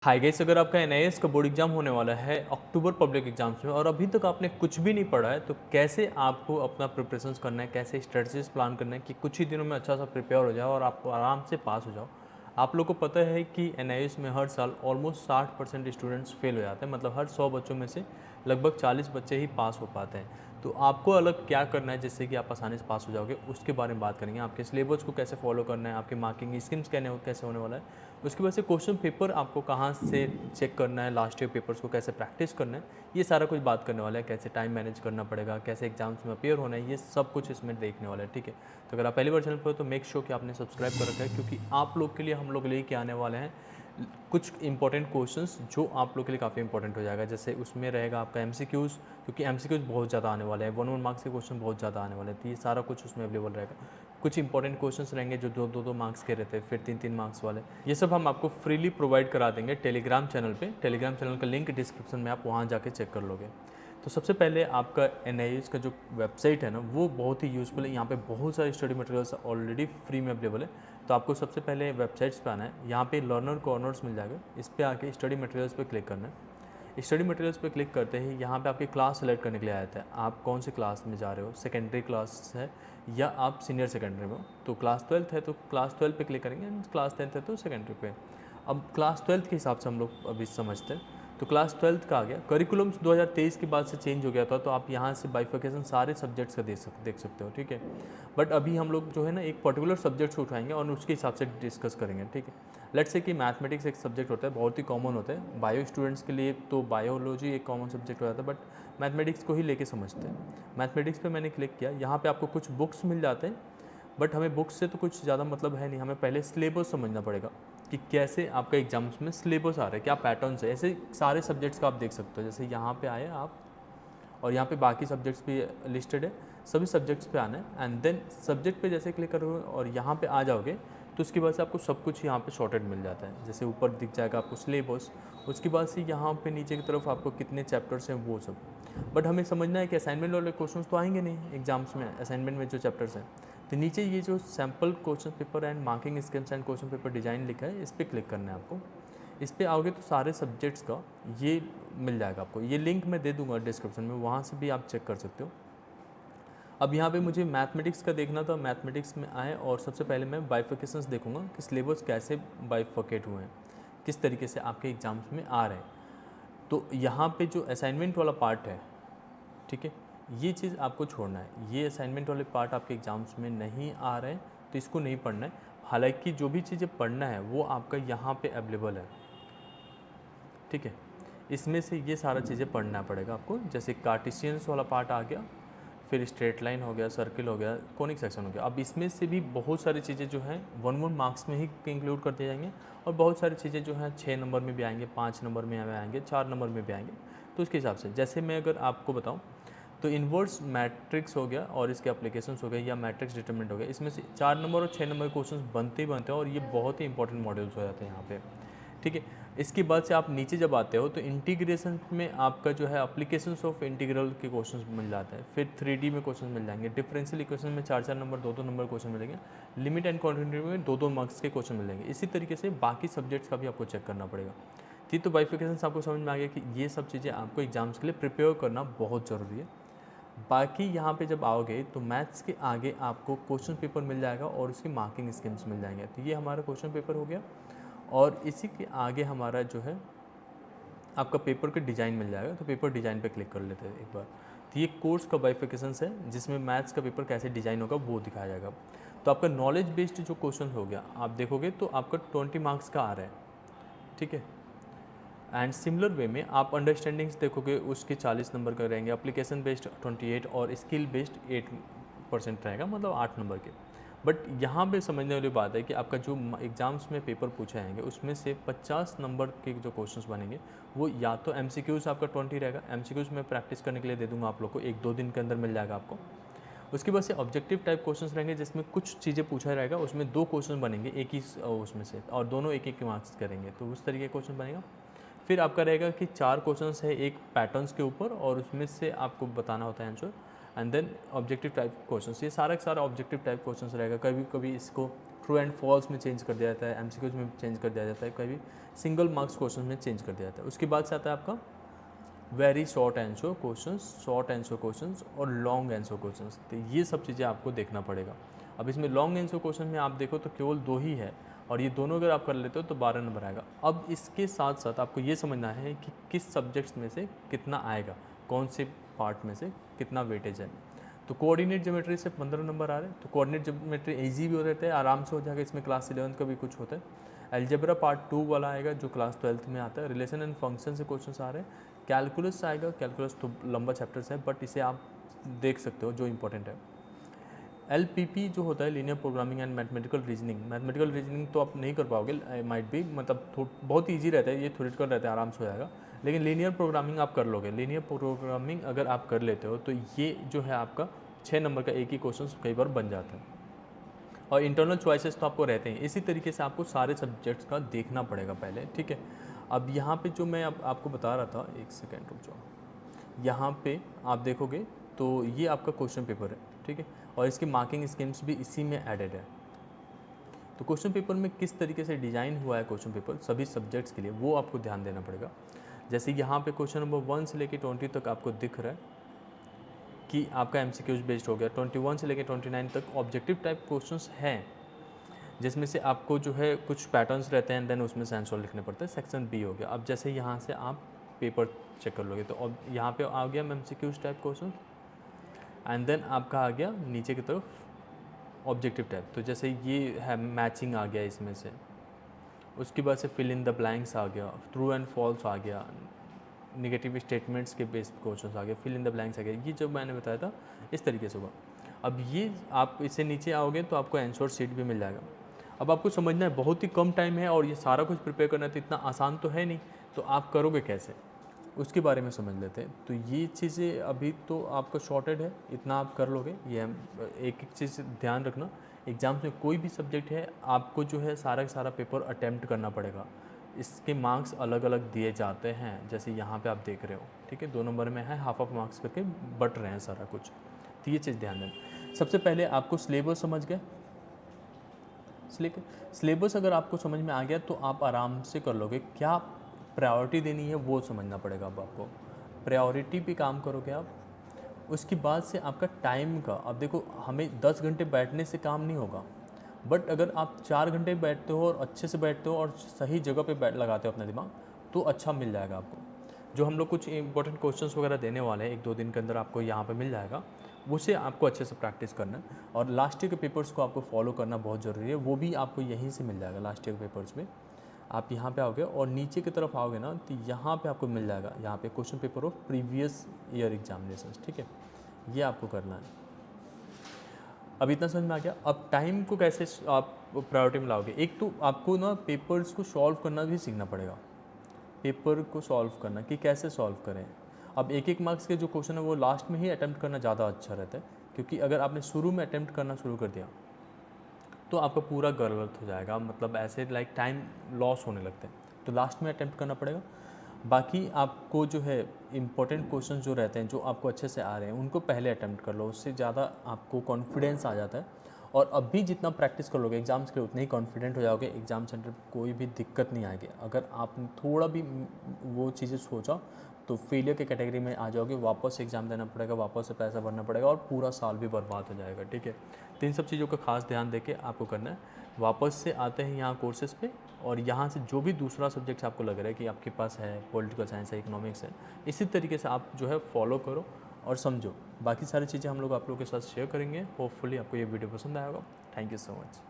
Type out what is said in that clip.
Hi guys, अगर आपका एनआईएएस का बोर्ड एग्जाम होने वाला है अक्टूबर पब्लिक एग्जाम्स में और अभी तक आपने कुछ भी नहीं पढ़ा है तो कैसे आपको अपना प्रिपरेशंस करना है, कैसे स्ट्रेटजीज प्लान करना है कि कुछ ही दिनों में अच्छा सा प्रिपेयर हो जाओ और आप आराम से पास हो जाओ। आप लोग को पता है कि एनआईएएस में हर साल ऑलमोस्ट 60% स्टूडेंट्स फेल हो जाते हैं, मतलब हर 100 बच्चों में से लगभग 40 बच्चे ही पास हो पाते हैं। तो आपको अलग क्या करना है जिससे कि आप आसानी से पास हो जाओगे, उसके बारे में बात करेंगे। आपके सिलेबस को कैसे फॉलो करना है, आपके मार्किंग स्कीम्स कैसे होने वाला है, उसकी वजह से क्वेश्चन पेपर आपको कहाँ से चेक करना है, लास्ट ईयर पेपर्स को कैसे प्रैक्टिस करना है, ये सारा कुछ बात करने वाला है। कैसे टाइम मैनेज करना पड़ेगा, कैसे एग्जाम्स में अपेयर होना है, ये सब कुछ इसमें देखने वाला है। ठीक है, तो अगर आप पहली बार चैनल पर हो तो मेक श्योर कि आपने सब्सक्राइब कर रखा है, क्योंकि आप लोग के लिए हम लोग लेके आने वाले हैं कुछ इंपॉर्टेंट क्वेश्चंस जो आप लोग के लिए काफ़ी इंपॉर्टेंट हो जाएगा। जैसे उसमें रहेगा आपका एमसीक्यूज़, क्योंकि एमसीक्यूज़ बहुत ज़्यादा आने वाले हैं, 1 मार्क्स के क्वेश्चन बहुत ज़्यादा आने वाले हैं, तो ये सारा कुछ उसमें अवेलेबल रहेगा। कुछ इंपॉर्टेंट क्वेश्चंस रहेंगे जो दो मार्क्स के रहते हैं, फिर 3 मार्क्स वाले। ये सब हम आपको फ्रीली प्रोवाइड करा देंगे टेलीग्राम चैनल पे। टेलीग्राम चैनल का लिंक डिस्क्रिप्शन में, आप वहाँ जाके चेक कर लोगे। तो सबसे पहले आपका एनआईएएस का जो वेबसाइट है ना, वो बहुत ही यूज़फुल है। यहाँ पे बहुत सारे स्टडी मटेरियल्स ऑलरेडी फ्री में अवेलेबल है। तो आपको सबसे पहले वेबसाइट्स पे आना है, यहाँ पे लर्नर कॉर्नर्स मिल जाएगा, इस पर आके स्टडी मटेरियल्स पे क्लिक करना है। स्टडी मटेरियल्स पे क्लिक करते ही यहाँ पे आपकी क्लास सेलेक्ट करने के लिए आया था, आप कौन से क्लास में जा रहे हो, सेकेंडरी क्लास है या आप सीनियर सेकेंडरी में हो। तो क्लास 12 है तो क्लास 12 पे क्लिक करेंगे, क्लास 10 है तो सेकेंडरी पे। अब क्लास 12 के हिसाब से हम लोग अभी समझते हैं। तो क्लास 12 का आ गया, करिकुलम्स 2023 के बाद से चेंज हो गया था, तो आप यहाँ से बाइफिकेशन सारे सब्जेक्ट्स का देख सकते हो। ठीक है, बट अभी हम लोग जो है ना एक पर्टिकुलर सब्जेक्ट से उठाएंगे और उसके हिसाब से डिस्कस करेंगे। ठीक है, लेट्स से कि मैथमेटिक्स एक सब्जेक्ट होता है, बहुत ही कॉमन होता है बायो स्टूडेंट्स के लिए, तो बायोलॉजी एक कॉमन सब्जेक्ट हो जाता है, बट मैथमेटिक्स को ही लेके समझते हैं। मैथमेटिक्स पे मैंने क्लिक किया, यहाँ पे आपको कुछ बुक्स मिल जाते हैं, बट हमें बुक्स से तो कुछ ज़्यादा मतलब है नहीं, हमें पहले सिलेबस समझना पड़ेगा कि कैसे आपका एग्जाम्स में सिलेबस आ रहा है, क्या पैटर्न्स है। ऐसे सारे सब्जेक्ट्स का आप देख सकते हो, जैसे यहाँ पे आए आप और यहाँ पे बाकी सब्जेक्ट्स भी लिस्टेड है, सभी सब्जेक्ट्स पे आना है एंड देन सब्जेक्ट पे जैसे क्लिक करोगे और यहाँ पे आ जाओगे तो उसके बाद से आपको सब कुछ यहाँ पे शॉर्टेड मिल जाता है। जैसे ऊपर दिख जाएगा आपको सिलेबस, उसके बाद से यहाँ पे नीचे की तरफ आपको कितने चैप्टर्स हैं वो सब। बट हमें समझना है कि असाइनमेंट वाले क्वेश्चंस तो आएंगे नहीं एग्जाम्स में, असाइनमेंट में जो चैप्टर्स हैं। तो नीचे ये जो sample question paper and marking schemes and question paper design लिखा है, इस पर क्लिक करना है आपको। इस पर आओगे तो सारे सब्जेक्ट्स का ये मिल जाएगा आपको, ये लिंक मैं दे दूंगा डिस्क्रिप्शन में, वहाँ से भी आप चेक कर सकते हो। अब यहाँ पे मुझे मैथमेटिक्स का देखना था, मैथमेटिक्स में आए और सबसे पहले मैं बाइफिकेशंस देखूंगा कि सिलेबस कैसे बाइफिकेट हुए हैं, किस तरीके से आपके एग्जाम्स में आ रहे हैं। तो यहाँ पे जो असाइनमेंट वाला पार्ट है, ठीक है, ये चीज़ आपको छोड़ना है। ये असाइनमेंट वाले पार्ट आपके एग्जाम्स में नहीं आ रहे हैं तो इसको नहीं पढ़ना है। हालांकि जो भी चीज़ें पढ़ना है वो आपका यहाँ पे अवेलेबल है। ठीक है, इसमें से ये सारा चीज़ें पढ़ना पड़ेगा आपको। जैसे कार्टेशियंस वाला पार्ट आ गया, फिर स्ट्रेट लाइन हो गया, सर्किल हो गया, कोनिक सेक्शन हो गया। अब इसमें से भी बहुत सारी चीज़ें जो हैं 1 मार्क्स में ही इंक्लूड कर दिए जाएंगे और बहुत सारी चीज़ें जो हैं 6 नंबर में भी आएंगे, 5 नंबर में आएंगे, 4 नंबर में भी आएंगे। तो उसके हिसाब से जैसे मैं अगर आपको बताऊँ तो इन्वर्स मैट्रिक्स हो गया और इसके एप्लीकेशंस हो गए या मैट्रिक्स डिटरमिनेंट हो गया, इसमें से 4 नंबर और 6 नंबर के क्वेश्चन बनते ही बनते हैं और ये बहुत ही इंपॉर्टेंट मॉड्यूल्स हो जाते हैं यहाँ पे। ठीक है, इसके बाद से आप नीचे जब आते हो तो इंटीग्रेशन में आपका जो है एप्लीकेशंस ऑफ इंटीग्रल के क्वेश्चंस मिल जाते हैं, फिर 3D में क्वेश्चन मिल जाएंगे, डिफरेंशियल इक्वेशन में 4 नंबर 2 नंबर क्वेश्चन मिलेंगे, लिमिट एंड कॉन्टिन्यूटी में 2 मार्क्स के क्वेश्चन मिलेंगे। इसी तरीके से बाकी सब्जेक्ट्स का भी आपको चेक करना पड़ेगा। ठीक, तो बाइफिकेशन आपको समझ में आ गया कि ये सब चीज़ें आपको एग्जाम्स के लिए प्रिपेयर करना बहुत ज़रूरी है। बाकी यहाँ पे जब आओगे तो मैथ्स के आगे आपको क्वेश्चन पेपर मिल जाएगा और उसकी मार्किंग स्कीम्स मिल जाएंगे। तो ये हमारा क्वेश्चन पेपर हो गया और इसी के आगे हमारा जो है आपका पेपर का डिज़ाइन मिल जाएगा। तो पेपर डिज़ाइन पे क्लिक कर लेते हैं एक बार। तो ये कोर्स का बाइफिकेशंस है जिसमें मैथ्स का पेपर कैसे डिज़ाइन होगा वो दिखाया जाएगा। तो आपका नॉलेज बेस्ड जो क्वेश्चन हो गया आप देखोगे तो आपका 20 मार्क्स का आ रहा है। ठीक है, एंड सिमिलर वे में आप अंडरस्टैंडिंग्स देखोगे उसके 40 नंबर का रहेंगे, एप्लीकेशन बेस्ड 28 और स्किल बेस्ड 8% रहेगा, मतलब 8 नंबर के। बट यहाँ पे समझने वाली बात है कि आपका जो एग्ज़ाम्स में पेपर पूछे जाएंगे उसमें से 50 नंबर के जो क्वेश्चंस बनेंगे वो या तो एमसीक्यूज़ आपका 20 रहेगा, एमसीक्यूज़ में प्रैक्टिस करने के लिए दे दूंगा आप लोग को, 1-2 दिन के अंदर मिल जाएगा आपको। उसके बाद से ऑब्जेक्टिव टाइप क्वेश्चंस रहेंगे जिसमें कुछ चीज़ें पूछा रहेगा, उसमें 2 क्वेश्चन बनेंगे एक ही उसमें से और दोनों एक के मार्क्स करेंगे, तो उस तरीके का क्वेश्चन बनेगा। फिर आपका रहेगा कि 4 क्वेश्चंस है एक पैटर्न्स के ऊपर और उसमें से आपको बताना होता है answer, and then objective type questions, ये सारा का सारा ऑब्जेक्टिव टाइप क्वेश्चंस रहेगा। कभी कभी इसको ट्रू एंड फॉल्स में चेंज कर दिया जाता है, एमसीक्यूज में चेंज कर दिया जाता है, कभी सिंगल मार्क्स क्वेश्चन में चेंज कर दिया जाता है। उसके बाद से आता है आपका very short answer questions, short answer questions और लॉन्ग आंसर क्वेश्चंस। तो ये सब चीज़ें आपको देखना पड़ेगा। अब इसमें लॉन्ग आंसर क्वेश्चन में आप देखो तो केवल 2 ही है और ये दोनों अगर आप कर लेते हो तो 12 नंबर आएगा। अब इसके साथ साथ आपको ये समझना है कि किस सब्जेक्ट्स में से कितना आएगा, कौन से पार्ट में से कितना वेटेज है। तो कोऑर्डिनेट ज्योमेट्री से 15 नंबर आ रहे हैं, तो कोऑर्डिनेट ज्योमेट्री ईजी भी हो रहता है, आराम से हो जाएगा। इसमें क्लास 11 का भी कुछ होता है। अलजेब्रा पार्ट 2 वाला आएगा जो क्लास 12th में आता है। रिलेशन एंड फंक्शन से क्वेश्चन आ रहे हैं। कैलकुलस आएगा, कैलकुलस तो लंबा चैप्टर्स है बट इसे आप देख सकते हो जो इंपॉर्टेंट है। LPP जो होता है linear programming and mathematical reasoning, mathematical reasoning तो आप नहीं कर पाओगे, माइट बी, मतलब बहुत ईजी रहता है, ये थ्योरेटिकल रहता है, आराम से हो जाएगा। लेकिन लीनियर प्रोग्रामिंग आप कर लोगे। लीनियर प्रोग्रामिंग अगर आप कर लेते हो तो ये जो है आपका 6 नंबर का एक ही क्वेश्चन कई बार बन जाता है। और इंटरनल चॉइसेस तो आपको रहते हैं। इसी तरीके से आपको सारे सब्जेक्ट्स का देखना पड़ेगा पहले, ठीक है। अब यहाँ पे जो मैं आपको बता रहा था, एक सेकेंड रुक जाओ। यहाँ पे आप देखोगे तो ये आपका क्वेश्चन पेपर है, ठीक है, और इसकी मार्किंग स्कीम्स भी इसी में एडेड है। तो क्वेश्चन पेपर में किस तरीके से डिज़ाइन हुआ है क्वेश्चन पेपर सभी सब्जेक्ट्स के लिए, वो आपको ध्यान देना पड़ेगा। जैसे यहाँ पे क्वेश्चन नंबर 1 से लेकर 20 तक आपको दिख रहा है कि आपका MCQs बेस्ड हो गया। 21 से लेकर 29 तक ऑब्जेक्टिव टाइप क्वेश्चंस हैं, जिसमें से आपको जो है कुछ पैटर्न्स रहते हैं, देन उसमें से आंसर लिखने पड़ते हैं। सेक्शन B हो गया। अब जैसे यहाँ से आप पेपर चेक कर लोगे तो अब यहाँ पे आ गया MCQs type question, and then आपका आ गया नीचे की तरफ ऑब्जेक्टिव टाइप। तो जैसे ये है मैचिंग आ गया इसमें से, उसके बाद से फिल इन द ब्लैंक्स आ गया, ट्रू एंड फॉल्स आ गया, नेगेटिव स्टेटमेंट्स के बेस्ड क्वेश्चन आ गए, फिल इन द ब्लैंक्स आ गया। ये जो मैंने बताया था इस तरीके से होगा। अब ये आप इससे नीचे आओगे तो आपको आंसर शीट भी मिल जाएगा। अब आपको समझना है बहुत ही कम टाइम है और ये सारा कुछ प्रिपेयर करना तो इतना आसान तो है नहीं, तो आप करोगे कैसे उसके बारे में समझ लेते हैं। तो ये चीज़ें अभी तो आपका शॉर्टेड है, इतना आप कर लोगे। ये एक एक चीज़ ध्यान रखना, एग्ज़ाम्स में कोई भी सब्जेक्ट है आपको जो है सारा का सारा पेपर अटैम्प्ट करना पड़ेगा। इसके मार्क्स अलग अलग दिए जाते हैं, जैसे यहाँ पे आप देख रहे हो, ठीक है, 2 नंबर में है, हाफ मार्क्स करके बट रहे हैं सारा कुछ। तो ये चीज़ ध्यान देना। सबसे पहले आपको सिलेबस समझ गए। सिलेबस अगर आपको समझ में आ गया तो आप आराम से कर लोगे। क्या प्रायोरिटी देनी है वो समझना पड़ेगा। अब आपको प्रायोरिटी पे काम करोगे आप। उसके बाद से आपका टाइम का, अब देखो हमें 10 घंटे बैठने से काम नहीं होगा, बट अगर आप 4 घंटे बैठते हो और अच्छे से बैठते हो और सही जगह पे बैठ लगाते हो अपना दिमाग, तो अच्छा मिल जाएगा आपको। जो हम लोग कुछ इंपॉर्टेंट क्वेश्चंस वगैरह देने वाले हैं 1-2 दिन के अंदर आपको यहाँ पे मिल जाएगा, उसे आपको अच्छे से प्रैक्टिस करना है। और लास्ट ईयर के पेपर्स को आपको फॉलो करना बहुत ज़रूरी है, वो भी आपको यहीं से मिल जाएगा। लास्ट ईयर के पेपर्स में आप यहाँ पे आओगे और नीचे की तरफ आओगे ना तो यहाँ पे आपको मिल जाएगा, यहाँ पे question paper of previous year examination, ठीक है, ये आपको करना है। अब इतना समझ में आ गया। अब टाइम को कैसे आप प्रायोरिटी में लाओगे। एक तो आपको ना पेपर्स को सॉल्व करना भी सीखना पड़ेगा, पेपर को सॉल्व करना कि कैसे सॉल्व करें। अब 1-1 मार्क्स के जो क्वेश्चन है वो लास्ट में ही अटैम्प्ट करना ज़्यादा अच्छा रहता है, क्योंकि अगर आपने शुरू में अटैम्प्ट करना शुरू कर दिया तो आपका पूरा गलत हो जाएगा, मतलब ऐसे लाइक टाइम लॉस होने लगते हैं। तो लास्ट में अटैम्प्ट करना पड़ेगा। बाकी आपको जो है इंपॉर्टेंट क्वेश्चन जो रहते हैं जो आपको अच्छे से आ रहे हैं उनको पहले अटैम्प्ट कर लो, उससे ज़्यादा आपको कॉन्फिडेंस आ जाता है। और अभी जितना प्रैक्टिस कर लोगे एग्ज़ाम्स के लिए उतने ही कॉन्फिडेंट हो जाओगे। एग्ज़ाम सेंटर पर कोई भी दिक्कत नहीं आएगी। अगर आपने थोड़ा भी वो चीज़ें सोचा तो फेलियर के कैटेगरी में आ जाओगे, वापस से एग्ज़ाम देना पड़ेगा, वापस से पैसा भरना पड़ेगा और पूरा साल भी बर्बाद हो जाएगा, ठीक है। तो इन सब चीज़ों का खास ध्यान देके आपको करना है। वापस से आते हैं यहाँ कोर्सेज़ पे, और यहाँ से जो भी दूसरा सब्जेक्ट आपको लग रहा है कि आपके पास है, पॉलिटिकल साइंस है, इकोनॉमिक्स है, इसी तरीके से आप जो है फॉलो करो और समझो। बाकी सारी चीज़ें हम लोग आप लोगों के साथ शेयर करेंगे। होपफुली आपको ये वीडियो पसंद आएगा। Thank you so much.